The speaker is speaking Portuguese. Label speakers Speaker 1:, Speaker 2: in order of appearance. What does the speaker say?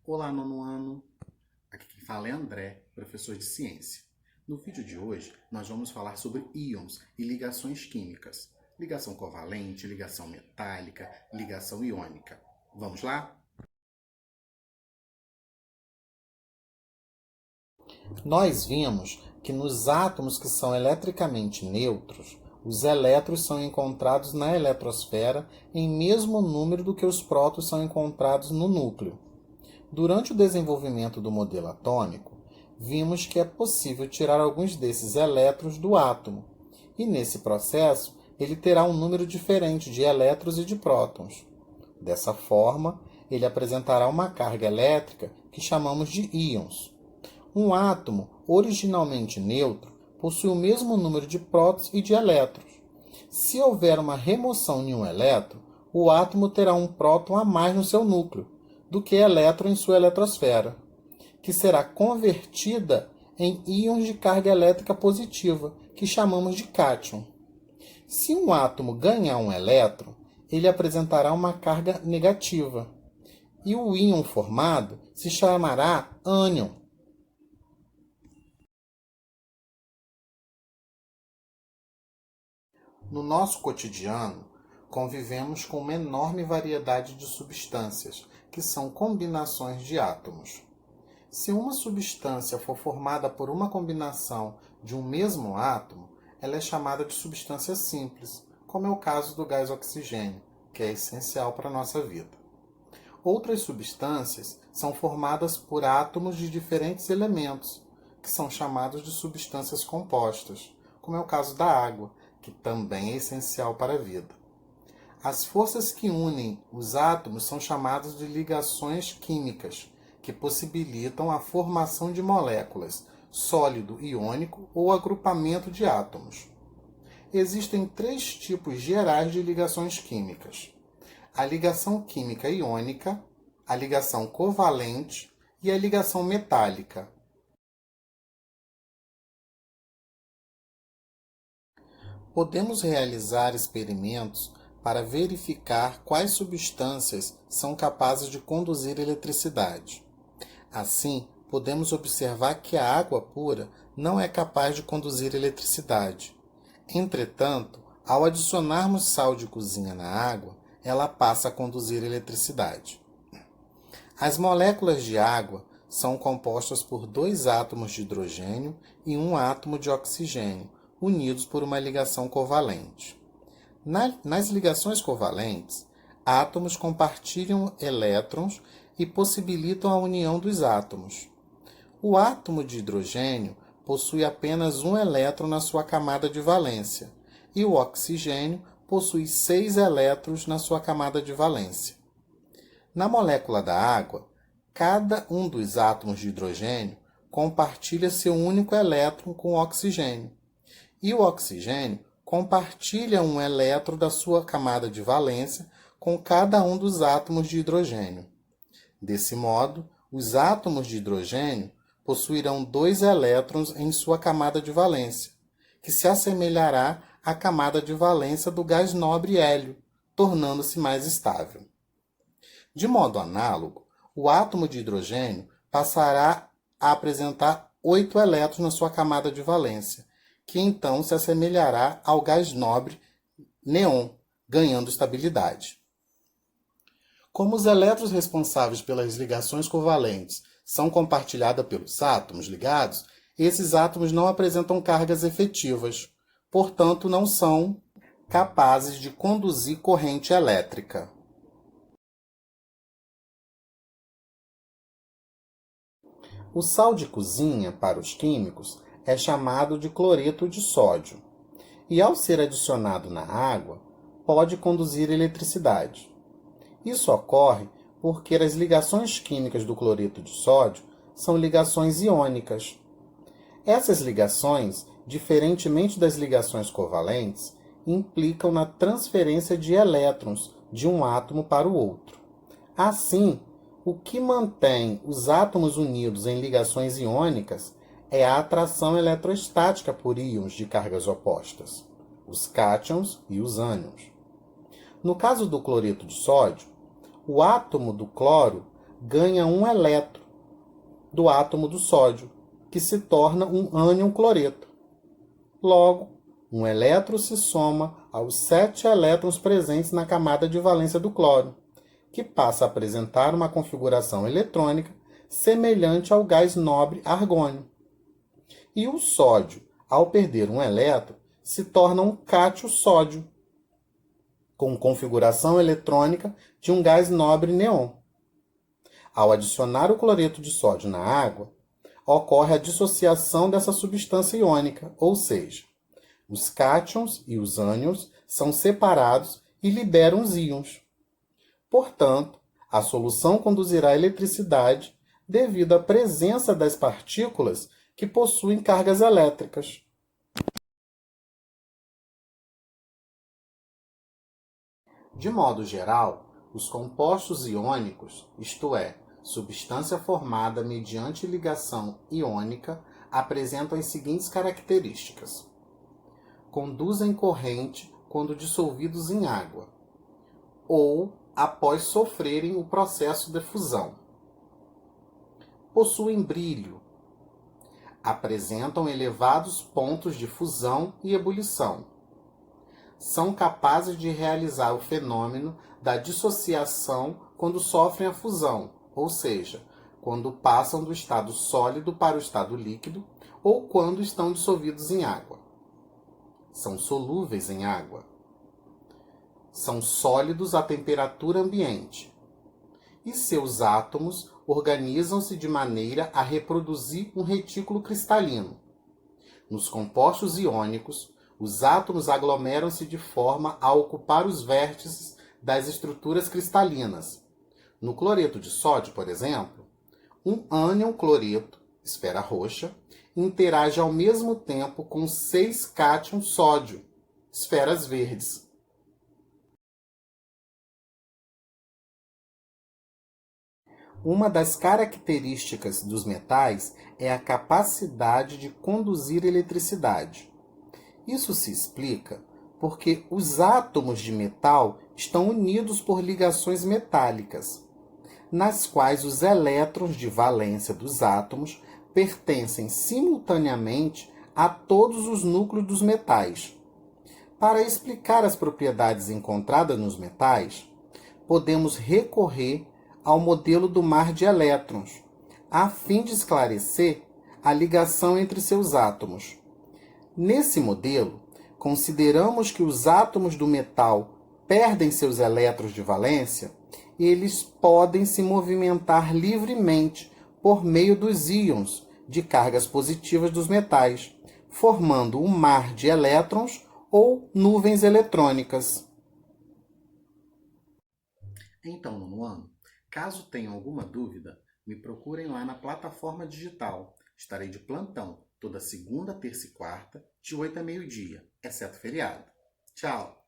Speaker 1: Olá, nono ano! Aqui quem fala é André, professor de ciência. No vídeo de hoje, nós vamos falar sobre íons e ligações químicas. Ligação covalente, ligação metálica, ligação iônica. Vamos lá? Nós vimos que nos átomos que são eletricamente neutros, os elétrons são encontrados na eletrosfera em mesmo número do que os prótons são encontrados no núcleo. Durante o desenvolvimento do modelo atômico, vimos que é possível tirar alguns desses elétrons do átomo, e nesse processo ele terá um número diferente de elétrons e de prótons. Dessa forma, ele apresentará uma carga elétrica que chamamos de íons. Um átomo originalmente neutro possui o mesmo número de prótons e de elétrons. Se houver uma remoção de um elétron, o átomo terá um próton a mais no seu núcleo do que elétron em sua eletrosfera, que será convertida em íons de carga elétrica positiva, que chamamos de cátion. Se um átomo ganhar um elétron, ele apresentará uma carga negativa, e o íon formado se chamará ânion. No nosso cotidiano, convivemos com uma enorme variedade de substâncias, que são combinações de átomos. Se uma substância for formada por uma combinação de um mesmo átomo, ela é chamada de substância simples, como é o caso do gás oxigênio, que é essencial para a nossa vida. Outras substâncias são formadas por átomos de diferentes elementos, que são chamados de substâncias compostas, como é o caso da água, que também é essencial para a vida. As forças que unem os átomos são chamadas de ligações químicas, que possibilitam a formação de moléculas, sólido iônico ou agrupamento de átomos. Existem três tipos gerais de ligações químicas: a ligação química iônica, a ligação covalente e a ligação metálica. Podemos realizar experimentos para verificar quais substâncias são capazes de conduzir eletricidade. Assim, podemos observar que a água pura não é capaz de conduzir eletricidade. Entretanto, ao adicionarmos sal de cozinha na água, ela passa a conduzir eletricidade. As moléculas de água são compostas por 2 átomos de hidrogênio e 1 átomo de oxigênio, unidos por uma ligação covalente. Nas ligações covalentes, átomos compartilham elétrons e possibilitam a união dos átomos. O átomo de hidrogênio possui apenas um elétron na sua camada de valência, e o oxigênio possui 6 elétrons na sua camada de valência. Na molécula da água, cada um dos átomos de hidrogênio compartilha seu único elétron com o oxigênio, e o oxigênio compartilha um elétron da sua camada de valência com cada um dos átomos de hidrogênio. Desse modo, os átomos de hidrogênio possuirão 2 elétrons em sua camada de valência, que se assemelhará à camada de valência do gás nobre hélio, tornando-se mais estável. De modo análogo, o átomo de hidrogênio passará a apresentar 8 elétrons na sua camada de valência, que então se assemelhará ao gás nobre neon, ganhando estabilidade. Como os elétrons responsáveis pelas ligações covalentes são compartilhados pelos átomos ligados, esses átomos não apresentam cargas efetivas, portanto não são capazes de conduzir corrente elétrica. O sal de cozinha, para os químicos, é chamado de cloreto de sódio, e ao ser adicionado na água, pode conduzir eletricidade. Isso ocorre porque as ligações químicas do cloreto de sódio são ligações iônicas. Essas ligações, diferentemente das ligações covalentes, implicam na transferência de elétrons de um átomo para o outro. Assim, o que mantém os átomos unidos em ligações iônicas é a atração eletrostática por íons de cargas opostas, os cátions e os ânions. No caso do cloreto de sódio, o átomo do cloro ganha um elétron do átomo do sódio, que se torna um ânion cloreto. Logo, um elétron se soma aos 7 elétrons presentes na camada de valência do cloro, que passa a apresentar uma configuração eletrônica semelhante ao gás nobre argônio. E o sódio, ao perder um elétron, se torna um cátion sódio, com configuração eletrônica de um gás nobre neon. Ao adicionar o cloreto de sódio na água, ocorre a dissociação dessa substância iônica, ou seja, os cátions e os ânions são separados e liberam os íons. Portanto, a solução conduzirá eletricidade devido à presença das partículas que possuem cargas elétricas. De modo geral, os compostos iônicos, isto é, substância formada mediante ligação iônica, apresentam as seguintes características: conduzem corrente quando dissolvidos em água, ou após sofrerem o processo de fusão. Possuem brilho. Apresentam elevados pontos de fusão e ebulição. São capazes de realizar o fenômeno da dissociação quando sofrem a fusão, ou seja, quando passam do estado sólido para o estado líquido ou quando estão dissolvidos em água. São solúveis em água. São sólidos à temperatura ambiente. E seus átomos organizam-se de maneira a reproduzir um retículo cristalino. Nos compostos iônicos, os átomos aglomeram-se de forma a ocupar os vértices das estruturas cristalinas. No cloreto de sódio, por exemplo, um ânion cloreto, esfera roxa, interage ao mesmo tempo com 6 cátions sódio, esferas verdes. Uma das características dos metais é a capacidade de conduzir eletricidade. Isso se explica porque os átomos de metal estão unidos por ligações metálicas, nas quais os elétrons de valência dos átomos pertencem simultaneamente a todos os núcleos dos metais. Para explicar as propriedades encontradas nos metais, podemos recorrer ao modelo do mar de elétrons, a fim de esclarecer a ligação entre seus átomos. Nesse modelo, consideramos que os átomos do metal perdem seus elétrons de valência e eles podem se movimentar livremente por meio dos íons de cargas positivas dos metais, formando um mar de elétrons ou nuvens eletrônicas. Então, nono ano, caso tenham alguma dúvida, me procurem lá na plataforma digital. Estarei de plantão toda segunda, terça e quarta, de 8 a meio-dia, exceto feriado. Tchau!